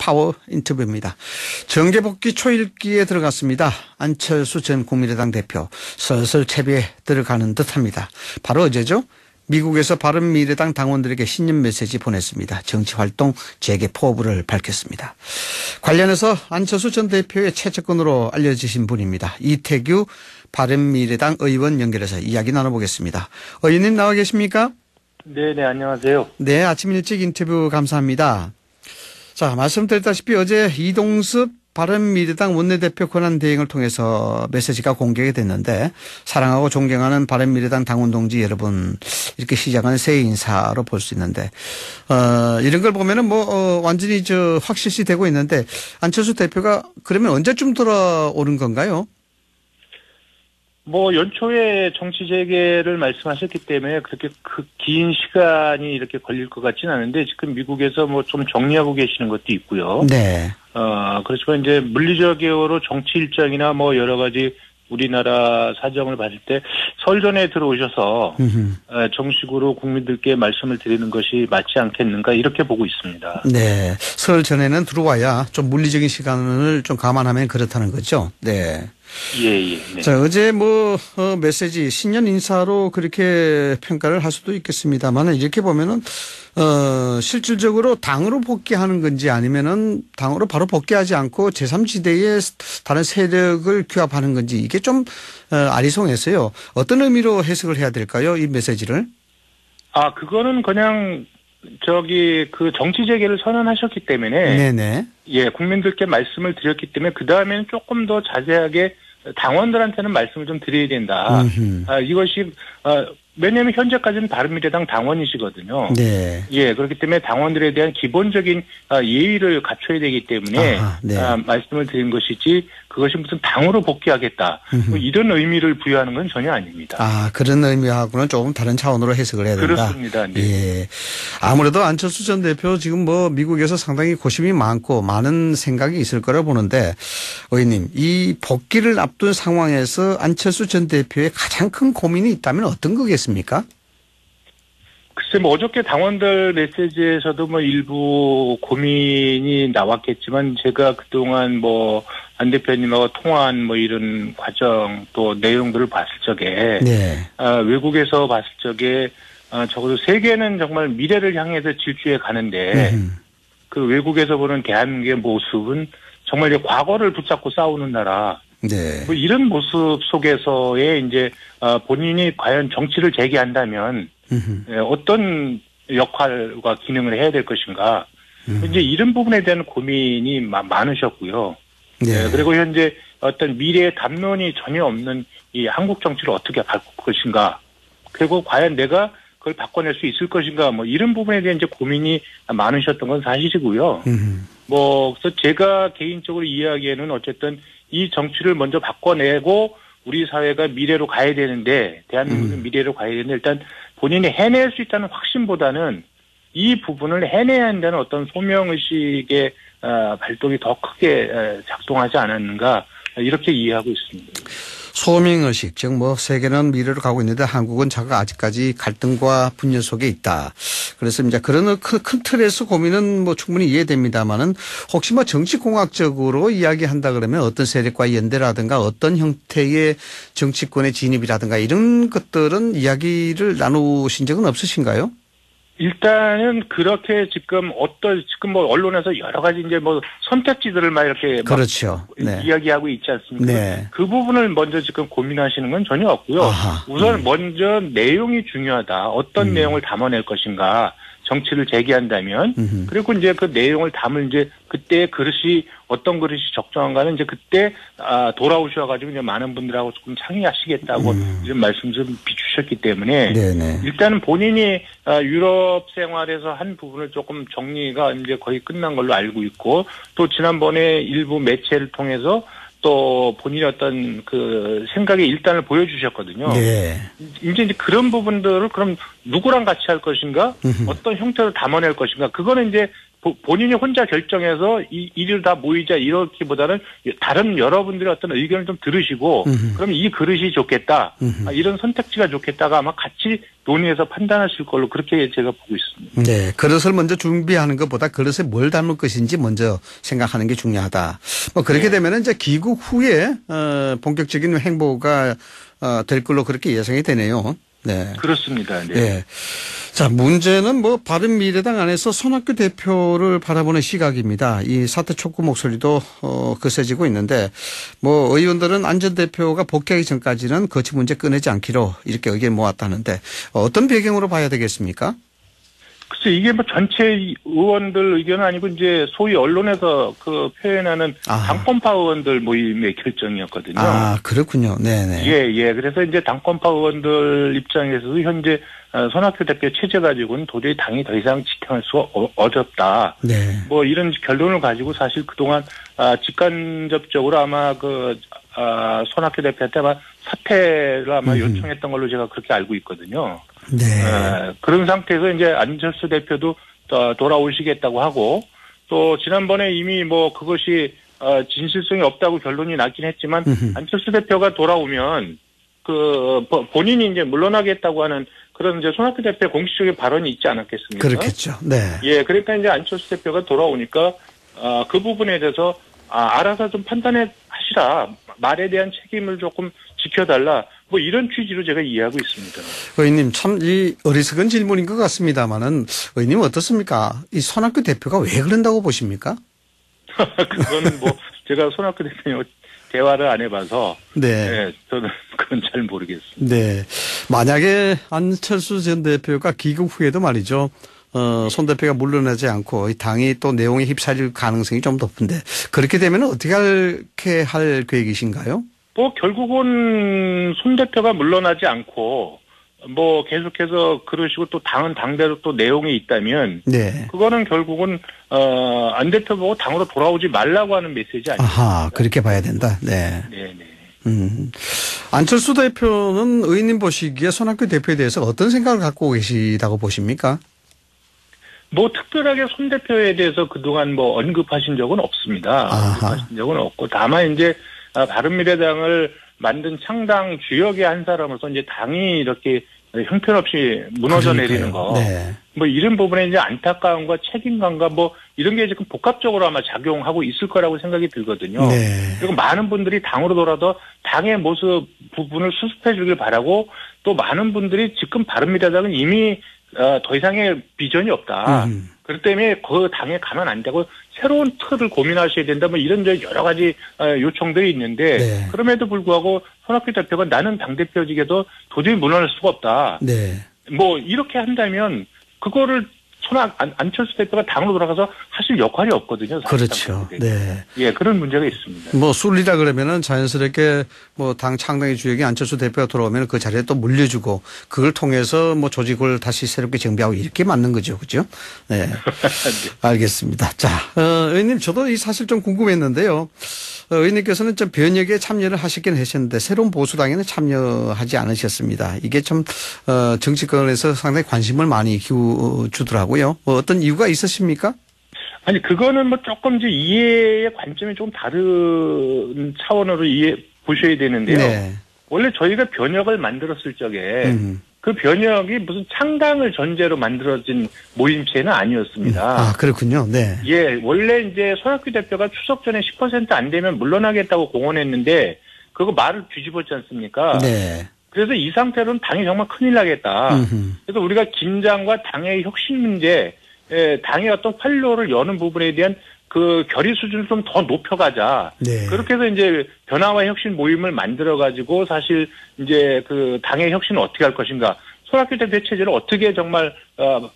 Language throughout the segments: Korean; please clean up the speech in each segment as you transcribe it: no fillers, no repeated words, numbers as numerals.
파워 인터뷰입니다. 정계복귀 초읽기에 들어갔습니다. 안철수 전 국민의당 대표 슬슬 채비에 들어가는 듯합니다. 바로 어제죠. 미국에서 바른미래당 당원들에게 신년 메시지 보냈습니다. 정치활동 재개 포부를 밝혔습니다. 관련해서 안철수 전 대표의 최측근으로 알려지신 분입니다. 이태규 바른미래당 의원 연결해서 이야기 나눠보겠습니다. 의원님 나와 계십니까? 네, 안녕하세요. 네, 아침 일찍 인터뷰 감사합니다. 자, 말씀드렸다시피 어제 이동섭 바른미래당 원내대표 권한대행을 통해서 메시지가 공개가 됐는데, 사랑하고 존경하는 바른미래당 당원 동지 여러분, 이렇게 시작하는 새해 인사로 볼 수 있는데, 이런 걸 보면은 완전히 확실시 되고 있는데, 안철수 대표가 그러면 언제쯤 돌아오는 건가요? 연초에 정치 재개를 말씀하셨기 때문에 그렇게 긴 시간이 이렇게 걸릴 것 같지는 않은데, 지금 미국에서 좀 정리하고 계시는 것도 있고요. 네. 그렇지만 이제 물리적으로 정치 일정이나 여러 가지 우리나라 사정을 봤을 때 설 전에 들어오셔서 정식으로 국민들께 말씀을 드리는 것이 맞지 않겠는가, 이렇게 보고 있습니다. 네. 설 전에는 들어와야 좀 물리적인 시간을 좀 감안하면 그렇다는 거죠. 네. 예. 네. 자, 어제 메시지 신년 인사로 그렇게 평가를 할 수도 있겠습니다만, 이렇게 보면은 실질적으로 당으로 복귀하는 건지 아니면은 당으로 바로 복귀하지 않고 제3지대에 다른 세력을 규합하는 건지, 이게 좀 아리송해서요. 어떤 의미로 해석을 해야 될까요? 이 메시지를? 그거는 그냥 정치 재개를 선언하셨기 때문에. 네네. 예, 국민들께 말씀을 드렸기 때문에 그 다음에는 조금 더 자세하게 당원들한테는 말씀을 좀 드려야 된다. 이것이 왜냐하면 현재까지는 바른미래당 당원이시거든요. 네. 예, 그렇기 때문에 당원들에 대한 기본적인 예의를 갖춰야 되기 때문에 네. 말씀을 드린 것이지, 그것이 무슨 당으로 복귀하겠다, 이런 의미를 부여하는 건 전혀 아닙니다. 그런 의미하고는 조금 다른 차원으로 해석을 해야 된다. 그렇습니다. 네. 예. 아무래도 안철수 전 대표 지금 미국에서 상당히 고심이 많고 많은 생각이 있을 거라 보는데, 의원님, 이 복귀를 앞둔 상황에서 안철수 전 대표의 가장 큰 고민이 있다면 어떤 거겠습니까? 글쎄, 어저께 당원들 메시지에서도 일부 고민이 나왔겠지만, 제가 그동안 안 대표님하고 통화한 이런 과정 또 내용들을 봤을 적에, 네. 외국에서 봤을 적에, 적어도 세계는 정말 미래를 향해서 질주해 가는데, 그 외국에서 보는 대한민국의 모습은 정말 과거를 붙잡고 싸우는 나라, 네. 이런 모습 속에서의 이제 본인이 과연 정치를 재개한다면 어떤 역할과 기능을 해야 될 것인가, 이제 이런 부분에 대한 고민이 많으셨고요. 네. 그리고 현재 어떤 미래의 담론이 전혀 없는 이 한국 정치를 어떻게 바꿀 것인가, 그리고 과연 내가 그걸 바꿔낼 수 있을 것인가, 이런 부분에 대한 이제 고민이 많으셨던 건 사실이고요. 그래서 제가 개인적으로 이야기에는 어쨌든 이 정치를 먼저 바꿔내고 우리 사회가 미래로 가야 되는데, 대한민국은 미래로 가야 되는데, 일단 본인이 해낼 수 있다는 확신보다는 이 부분을 해내야 한다는 어떤 소명의식의 발동이 더 크게 작동하지 않았는가, 이렇게 이해하고 있습니다. 소명의식, 즉 세계는 미래로 가고 있는데 한국은 아직까지 갈등과 분열 속에 있다. 그래서 이제 그런 큰 틀에서 고민은 충분히 이해됩니다만은, 혹시 정치공학적으로 이야기한다 그러면 어떤 세력과 연대라든가 어떤 형태의 정치권의 진입이라든가 이런 것들은 이야기를 나누신 적은 없으신가요? 일단은 그렇게 지금 언론에서 여러 가지 이제 선택지들을 이렇게 그렇죠. 네. 이야기하고 있지 않습니까? 네. 그 부분을 먼저 지금 고민하시는 건 전혀 없고요. 우선 먼저 내용이 중요하다. 어떤 내용을 담아낼 것인가, 정치를 재개한다면. 그리고 이제 그 내용을 담을 이제 그때 어떤 그릇이 적정한가는 이제 그때 돌아오셔가지고 이제 많은 분들하고 조금 상의하시겠다고 이런 말씀 좀 비추셨기 때문에. 네네. 일단은 본인이 유럽 생활에서 한 부분을 조금 정리가 이제 거의 끝난 걸로 알고 있고, 또 지난번에 일부 매체를 통해서 또 본인의 어떤 그 생각의 일단을 보여주셨거든요. 네. 이제 그런 부분들을 그럼 누구랑 같이 할 것인가, 어떤 형태로 담아낼 것인가, 그거는 이제 본인이 혼자 결정해서 이를 다 모이자 이렇기보다는 다른 여러분들의 어떤 의견을 좀 들으시고 그럼 이 그릇이 좋겠다. 이런 선택지가 좋겠다가 아마 같이 논의해서 판단하실 걸로 그렇게 제가 보고 있습니다. 네. 그릇을 먼저 준비하는 것보다 그릇에 뭘 담을 것인지 먼저 생각하는 게 중요하다. 뭐 그렇게 되면은 이제 귀국 후에 본격적인 행보가 될 걸로 그렇게 예상이 되네요. 네. 그렇습니다. 네. 네. 자, 문제는 뭐 바른미래당 안에서 손학규 대표를 바라보는 시각입니다. 이 사퇴 촉구 목소리도 거세지고 있는데 뭐 의원들은 안 전 대표가 복귀하기 전까지는 거치 문제 꺼내지 않기로 이렇게 의견 모았다는데 어떤 배경으로 봐야 되겠습니까? 글쎄 이게 뭐 전체 의원들 의견은 아니고 이제 소위 언론에서 그 표현하는 당권파 의원들 모임의 결정이었거든요. 아, 그렇군요. 네네. 예. 그래서 이제 당권파 의원들 입장에서도 현재 손학규 대표 체제 가지고는 도저히 당이 더 이상 지탱할 수가 어렵다. 네. 뭐 이런 결론을 가지고 사실 그동안 직간접적으로 아마 손학규 대표한테 아마 사퇴를 아마 요청했던 걸로 제가 그렇게 알고 있거든요. 네. 그런 상태에서 이제 안철수 대표도 돌아오시겠다고 하고 또 지난번에 이미 뭐 그것이 진실성이 없다고 결론이 나긴 했지만 안철수 대표가 돌아오면 본인이 이제 물러나겠다고 하는 그런 이제 손학규 대표의 공식적인 발언이 있지 않았겠습니까? 그렇겠죠. 네. 예, 그러니까 이제 안철수 대표가 돌아오니까 그 부분에 대해서 알아서 좀 판단해 하시라. 말에 대한 책임을 조금 지켜달라. 뭐 이런 취지로 제가 이해하고 있습니다. 의원님 참 이 어리석은 질문인 것 같습니다만은 의원님 어떻습니까? 이 손학규 대표가 왜 그런다고 보십니까? 그거는 뭐 제가 손학규 대표님 대화를 안 해봐서 네, 저는 그건 잘 모르겠습니다. 네, 만약에 안철수 전 대표가 귀국 후에도 말이죠. 손 대표가 물러나지 않고 이 당이 또 내용에 휩싸일 가능성이 좀 높은데 그렇게 되면 어떻게 할 계획이신가요? 뭐 결국은 손 대표가 물러나지 않고 뭐 계속해서 그러시고 또 당은 당대로 또 내용이 있다면 네. 그거는 결국은 안 대표 보고 당으로 돌아오지 말라고 하는 메시지 아닙니까? 아하, 그렇게 봐야 된다. 네. 네네. 안철수 대표는 의원님 보시기에 손학규 대표에 대해서 어떤 생각을 갖고 계시다고 보십니까? 뭐 특별하게 손 대표에 대해서 그동안 뭐 언급하신 적은 없습니다. 언급하신 적은 없고 다만 이제 바른미래당을 만든 창당 주역의 한 사람으로서 이제 당이 이렇게 형편없이 무너져 내리는 거. 네. 뭐 이런 부분에 이제 안타까움과 책임감과 뭐 이런 게 지금 복합적으로 아마 작용하고 있을 거라고 생각이 들거든요. 네. 그리고 많은 분들이 당으로 돌아도 당의 모습 부분을 수습해 주길 바라고 또 많은 분들이 지금 바른미래당은 이미 더 이상의 비전이 없다. 그렇기 때문에 그 당에 가면 안 되고 새로운 틀을 고민하셔야 된다. 뭐 이런 여러 가지 요청들이 있는데 네. 그럼에도 불구하고 손학규 대표가 나는 당대표직에도 도저히 무너질 수가 없다. 네. 뭐 이렇게 한다면 그거를 안철수 대표가 당으로 돌아가서 하실 역할이 없거든요. 그렇죠. 네. 예, 그런 문제가 있습니다. 뭐 쏠리다 그러면은 자연스럽게 뭐 당 창당의 주역이 안철수 대표가 돌아오면 그 자리에 또 물려주고 그걸 통해서 뭐 조직을 다시 새롭게 정비하고 이렇게 맞는 거죠. 그죠? 네. 네. 알겠습니다. 자, 의원님 저도 이 사실 좀 궁금했는데요. 의원님께서는 좀 변혁에 참여를 하시긴 하셨는데 새로운 보수당에는 참여하지 않으셨습니다. 이게 좀 정치권에서 상당히 관심을 많이 주더라고요. 뭐 어떤 이유가 있으십니까? 아니 그거는 뭐 조금 이제 이해의 관점이 좀 다른 차원으로 보셔야 되는데요. 네. 원래 저희가 변혁을 만들었을 적에 그 변혁이 무슨 창당을 전제로 만들어진 모임체는 아니었습니다. 아, 그렇군요. 네. 예, 원래 이제 손학규 대표가 추석 전에 10% 안 되면 물러나겠다고 공언했는데 그거 말을 뒤집었지 않습니까? 네. 그래서 이 상태로는 당이 정말 큰일 나겠다. 그래서 우리가 긴장과 당의 혁신 문제, 당의 어떤 활로를 여는 부분에 대한 그 결의 수준을 좀 더 높여가자. 네. 그렇게 해서 이제 변화와 혁신 모임을 만들어가지고 사실 이제 그 당의 혁신을 어떻게 할 것인가. 손학규 대표 체제를 어떻게 정말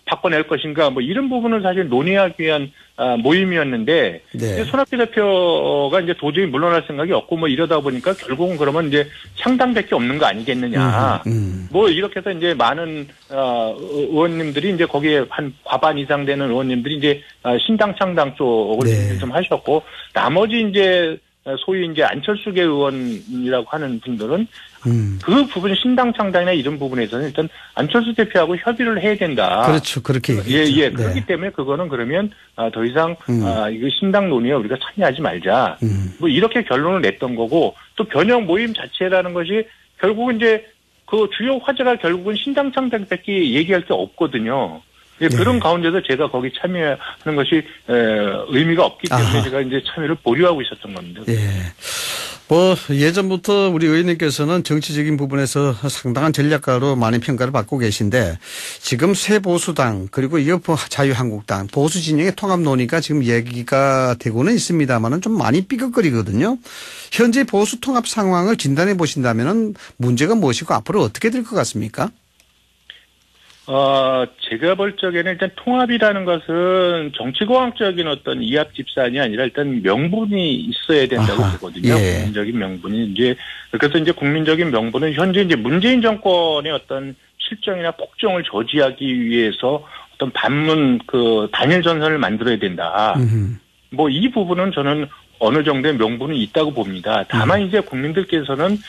바꿔낼 것인가 뭐 이런 부분을 사실 논의하기 위한 모임이었는데 네. 손학규 대표가 이제 도저히 물러날 생각이 없고 뭐 이러다 보니까 결국은 그러면 이제 창당밖에 없는 거 아니겠느냐. 뭐 이렇게 해서 이제 많은 의원님들이 이제 거기에 한 과반 이상 되는 의원님들이 이제 신당 창당 쪽을 네. 좀 하셨고 나머지 이제 소위 이제 안철수계 의원이라고 하는 분들은 그 부분 신당 창당이나 이런 부분에서는 일단 안철수 대표하고 협의를 해야 된다. 그렇죠. 그렇게 얘기했죠. 예. 그렇기 때문에 그거는 그러면 더 이상 이거 신당 논의에 우리가 참여하지 말자. 뭐 이렇게 결론을 냈던 거고 또 변형 모임 자체라는 것이 결국은 이제 그 주요 화제가 결국은 신당 창당밖에 얘기할 게 없거든요. 예, 그런 가운데서 제가 거기 참여하는 것이 의미가 없기 때문에 제가 이제 참여를 보류하고 있었던 겁니다. 예. 뭐 예전부터 우리 의원님께서는 정치적인 부분에서 상당한 전략가로 많은 평가를 받고 계신데 지금 새 보수당 그리고 이어폰 자유한국당 보수 진영의 통합 논의가 지금 얘기가 되고는 있습니다만은 좀 많이 삐걱거리거든요. 현재 보수 통합 상황을 진단해 보신다면은 문제가 무엇이고 앞으로 어떻게 될 것 같습니까? 제가 볼 적에는 일단 통합이라는 것은 정치공학적인 어떤 이합집산이 아니라 일단 명분이 있어야 된다고 보거든요. 예. 국민적인 명분이 이제 그래서 이제 국민적인 명분은 현재 이제 문재인 정권의 어떤 실정이나 폭정을 저지하기 위해서 어떤 반문 그 단일 전선을 만들어야 된다. 뭐 이 부분은 저는 어느 정도의 명분이 있다고 봅니다. 다만 이제 국민들께서는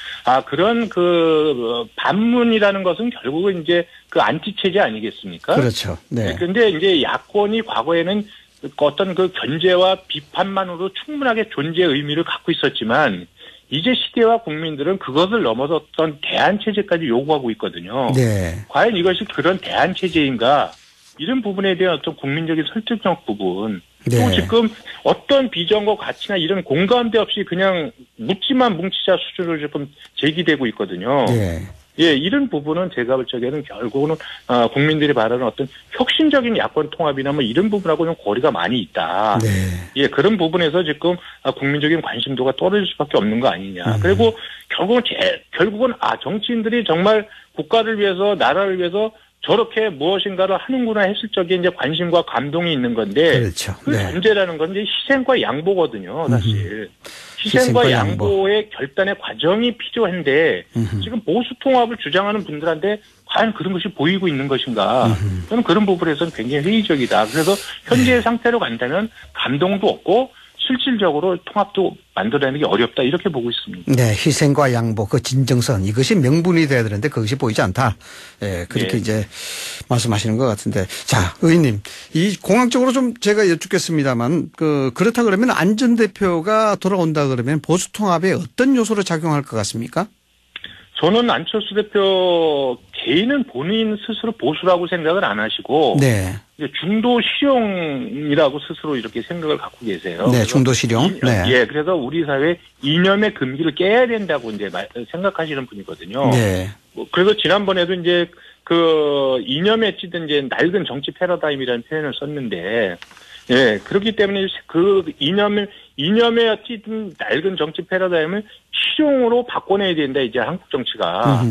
그런 그 반문이라는 것은 결국은 이제 그 안티 체제 아니겠습니까? 그렇죠. 네. 그런데 이제 야권이 과거에는 어떤 그 견제와 비판만으로 충분하게 존재 의미를 갖고 있었지만 이제 시대와 국민들은 그것을 넘어서 어떤 대안 체제까지 요구하고 있거든요. 네. 과연 이것이 그런 대안 체제인가? 이런 부분에 대한 어떤 국민적인 설득력 부분. 또 네. 지금 어떤 비전과 가치나 이런 공감대 없이 그냥 묻지만 뭉치자 수준으로 조금 제기되고 있거든요. 네. 예, 이런 부분은 제가 볼 적에는 결국은 국민들이 바라는 어떤 혁신적인 야권 통합이나 뭐 이런 부분하고는 거리가 많이 있다. 네. 예, 그런 부분에서 지금 국민적인 관심도가 떨어질 수밖에 없는 거 아니냐. 그리고 결국은 정치인들이 정말 국가를 위해서 나라를 위해서 저렇게 무엇인가를 하는구나 했을 적에 이제 관심과 감동이 있는 건데 그렇죠. 그 네. 전제라는 건 이제 희생과 양보거든요, 사실. 희생과 양보의 결단의 과정이 필요한데 지금 보수 통합을 주장하는 분들한테 과연 그런 것이 보이고 있는 것인가? 저는 그런 부분에서는 굉장히 회의적이다. 그래서 현재의 상태로 간다면 감동도 없고 실질적으로 통합도 만들어내는 게 어렵다 이렇게 보고 있습니다. 네, 희생과 양보, 그 진정성 이것이 명분이 돼야 되는데 그것이 보이지 않다. 예, 그렇게 예. 이제 말씀하시는 것 같은데, 자, 의원님, 이 공학적으로 좀 제가 여쭙겠습니다만, 그렇다 그러면 안 전 대표가 돌아온다 그러면 보수 통합에 어떤 요소로 작용할 것 같습니까? 저는 안철수 대표 개인은 본인 스스로 보수라고 생각을 안 하시고 네. 중도 실용이라고 스스로 이렇게 생각을 갖고 계세요. 네, 중도 실용. 네. 예, 그래서 우리 사회 이념의 금기를 깨야 된다고 이제 생각하시는 분이거든요. 네. 그래서 지난번에도 이제 그 이념에 찌든 이제 낡은 정치 패러다임이라는 표현을 썼는데, 예, 그렇기 때문에 그 이념에 찌든 낡은 정치 패러다임을 실용으로 바꿔내야 된다, 이제 한국 정치가.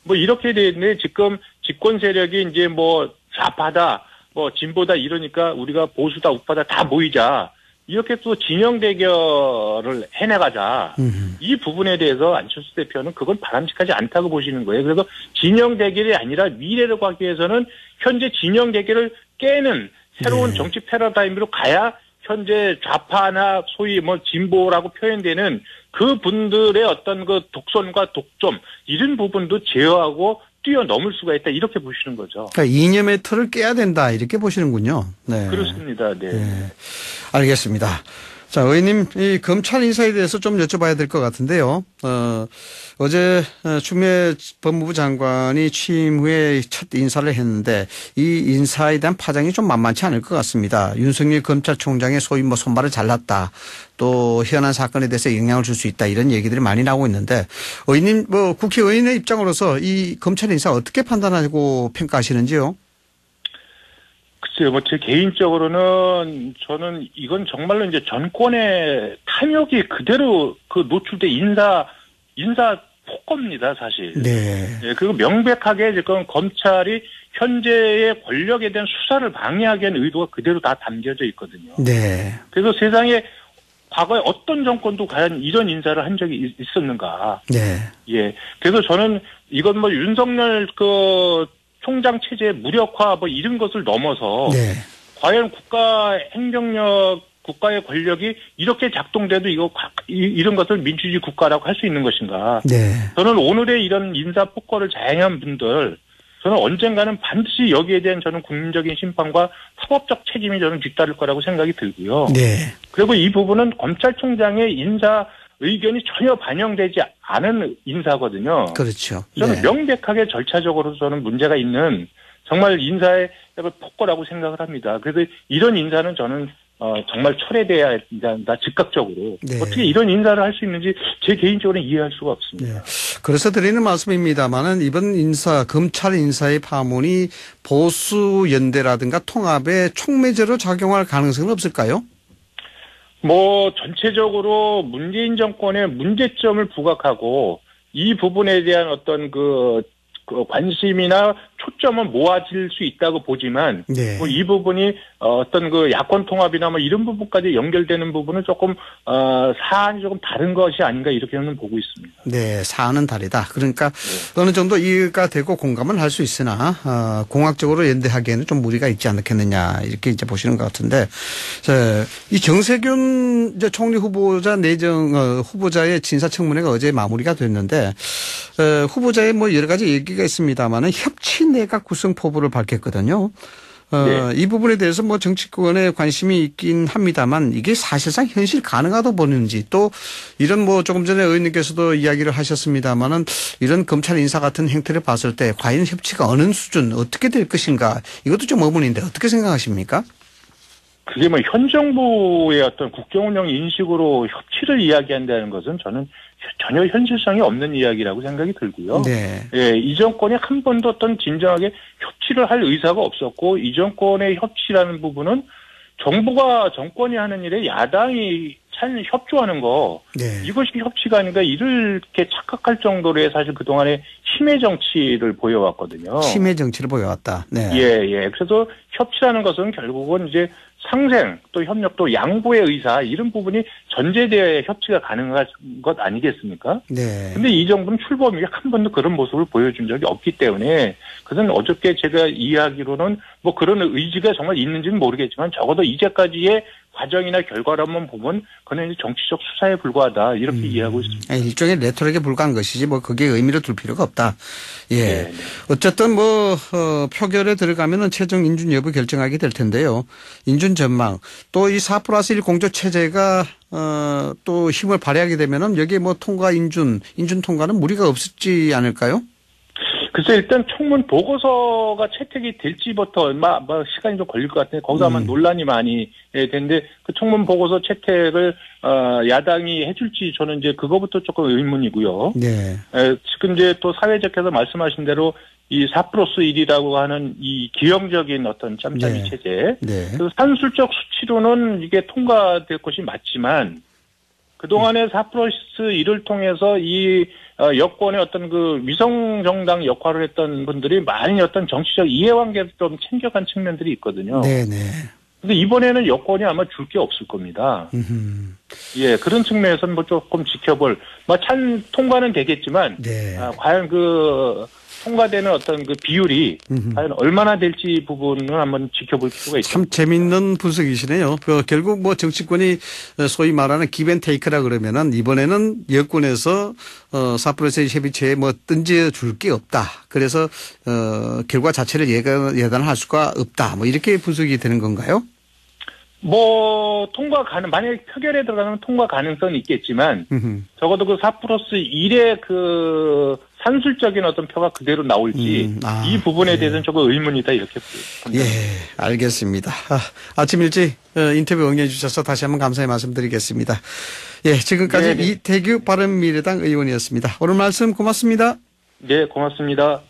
뭐 이렇게 되는데 지금 집권 세력이 이제 뭐 좌파다, 뭐 진보다 이러니까 우리가 보수다, 우파다 다 모이자. 이렇게 또 진영 대결을 해나가자. 이 부분에 대해서 안철수 대표는 그건 바람직하지 않다고 보시는 거예요. 그래서 진영 대결이 아니라 미래를 가기 위해서는 현재 진영 대결을 깨는 새로운 정치 패러다임으로 가야 현재 좌파나 소위 뭐 진보라고 표현되는 그 분들의 어떤 그 독선과 독점 이런 부분도 제어하고 뛰어넘을 수가 있다 이렇게 보시는 거죠. 그러니까 이념의 틀을 깨야 된다 이렇게 보시는군요. 네. 그렇습니다. 네. 네. 알겠습니다. 자, 의원님, 이 검찰 인사에 대해서 좀 여쭤봐야 될 것 같은데요. 어제 추미애 법무부 장관이 취임 후에 첫 인사를 했는데 이 인사에 대한 파장이 좀 만만치 않을 것 같습니다. 윤석열 검찰총장의 소위 뭐 손발을 잘랐다. 또 현안 사건에 대해서 영향을 줄 수 있다. 이런 얘기들이 많이 나오고 있는데 의원님, 뭐 국회의원의 입장으로서 이 검찰 인사 어떻게 판단하고 평가하시는지요? 글쎄요, 뭐 제 개인적으로는 저는 이건 정말로 이제 정권의 탐욕이 그대로 그 노출된 인사 폭거입니다, 사실. 네. 예, 그리고 명백하게 지금 검찰이 현재의 권력에 대한 수사를 방해하기 위한 의도가 그대로 다 담겨져 있거든요. 네. 그래서 세상에 과거에 어떤 정권도 과연 이런 인사를 한 적이 있었는가. 네. 예. 그래서 저는 이건 뭐 윤석열 그 총장 체제의 무력화 뭐 이런 것을 넘어서 네. 과연 국가 행정력 국가의 권력이 이렇게 작동돼도 이런 것을 민주주의 국가라고 할 수 있는 것인가? 네. 저는 오늘의 이런 인사 폭거를 자행한 분들, 저는 언젠가는 반드시 여기에 대한 저는 국민적인 심판과 사법적 책임이 저는 뒤따를 거라고 생각이 들고요. 네. 그리고 이 부분은 검찰총장의 인사 의견이 전혀 반영되지 않은 인사거든요. 그렇죠. 저는 네. 명백하게 절차적으로 저는 문제가 있는 정말 인사의 폭거라고 생각을 합니다. 그래서 이런 인사는 저는 정말 철회돼야 한다, 즉각적으로. 네. 어떻게 이런 인사를 할 수 있는지 제 개인적으로는 이해할 수가 없습니다. 네. 그래서 드리는 말씀입니다만은 이번 검찰 인사의 파문이 보수 연대라든가 통합에 촉매제로 작용할 가능성은 없을까요? 전체적으로 문재인 정권의 문제점을 부각하고 이 부분에 대한 어떤 그 관심이나 초점은 모아질 수 있다고 보지만, 네. 이 부분이 어떤 그 야권 통합이나 이런 부분까지 연결되는 부분은 조금, 사안이 조금 다른 것이 아닌가 이렇게는 보고 있습니다. 네, 사안은 다르다. 그러니까 어느 정도 이해가 되고 공감은 할 수 있으나, 공학적으로 연대하기에는 좀 무리가 있지 않겠느냐, 이렇게 이제 보시는 것 같은데, 이 정세균 이제 총리 후보자 후보자의 진사청문회가 어제 마무리가 됐는데, 후보자의 여러 가지 얘기가 있습니다만은 협치 내각 구성 포부를 밝혔거든요. 네. 이 부분에 대해서 정치권에 관심이 있긴 합니다만 이게 사실상 현실 가능하다 보는지 또 이런 조금 전에 의원님께서도 이야기를 하셨습니다만은 이런 검찰 인사 같은 행태를 봤을 때 과연 협치가 어느 수준 어떻게 될 것인가 이것도 좀 의문인데 어떻게 생각하십니까? 그게 현 정부의 어떤 국정운영 인식으로 협치를 이야기한다는 것은 저는 전혀 현실성이 없는 이야기라고 생각이 들고요. 네. 예, 이 정권이 한 번도 어떤 진정하게 협치를 할 의사가 없었고 이 정권의 협치라는 부분은 정권이 하는 일에 야당이 협조하는 거, 네. 이것이 협치가 아닌가 이렇게 착각할 정도로의 사실 그동안의 힘의 정치를 보여왔거든요. 힘의 정치를 보여왔다. 네. 예. 그래서 협치라는 것은 결국은 이제 상생 또 협력 또 양보의 의사 이런 부분이 전제되어야 협치가 가능한 것 아니겠습니까? 네. 근데 이 정부는 출범 이후에 한 번도 그런 모습을 보여준 적이 없기 때문에 그것은 어저께 제가 이해하기로는 그런 의지가 정말 있는지는 모르겠지만 적어도 이제까지의 과정이나 결과로만 보면 그건 이제 정치적 수사에 불과하다 이렇게 이해하고 있습니다. 일종의 레토릭에 불과한 것이지 거기에 의미를 둘 필요가 없다. 예. 네. 어쨌든 표결에 들어가면은 최종 인준 여부 결정하게 될 텐데요. 인준 전망 또 이 4+1 공조 체제가 또 힘을 발휘하게 되면은 여기에 통과 인준 통과는 무리가 없지 않을까요? 글쎄 일단 청문 보고서가 채택이 될지부터 얼마 시간이 좀 걸릴 것 같은데 거기서 아마 논란이 많이 되는데 그 청문 보고서 채택을 야당이 해줄지 저는 이제 그거부터 조금 의문이고요. 네. 지금 이제 또 사회적께서 말씀하신 대로 이 4+1이라고 하는 이 기형적인 어떤 짬짬이 네. 체제, 네. 그 산술적 수치로는 이게 통과될 것이 맞지만 그동안의 4+1을 통해서 이 여권의 어떤 그 위성정당 역할을 했던 분들이 많이 어떤 정치적 이해관계를 좀 챙겨간 측면들이 있거든요. 네네. 근데 이번에는 여권이 아마 줄 게 없을 겁니다. 예, 그런 측면에서는 조금 지켜볼, 통과는 되겠지만, 네. 과연 통과되는 어떤 그 비율이 과연 얼마나 될지 부분은 한번 지켜볼 필요가 있죠. 참 재밌는 분석이시네요. 결국 정치권이 소위 말하는 기브앤테이크라 그러면은 이번에는 여권에서 4+1 협의체에 던져 줄 게 없다. 그래서 결과 자체를 예단할 수가 없다. 이렇게 분석이 되는 건가요? 만약에 표결에 들어가면 통과 가능성은 있겠지만, 적어도 그 4+1의 그 산술적인 어떤 표가 그대로 나올지, 이 부분에 대해서는 조금 의문이다, 이렇게 봅니다. 예, 알겠습니다. 아침 일찍 인터뷰 응해 주셔서 다시 한번 감사의 말씀 드리겠습니다. 예, 지금까지 네네. 이태규 바른미래당 의원이었습니다. 오늘 말씀 고맙습니다. 네, 고맙습니다.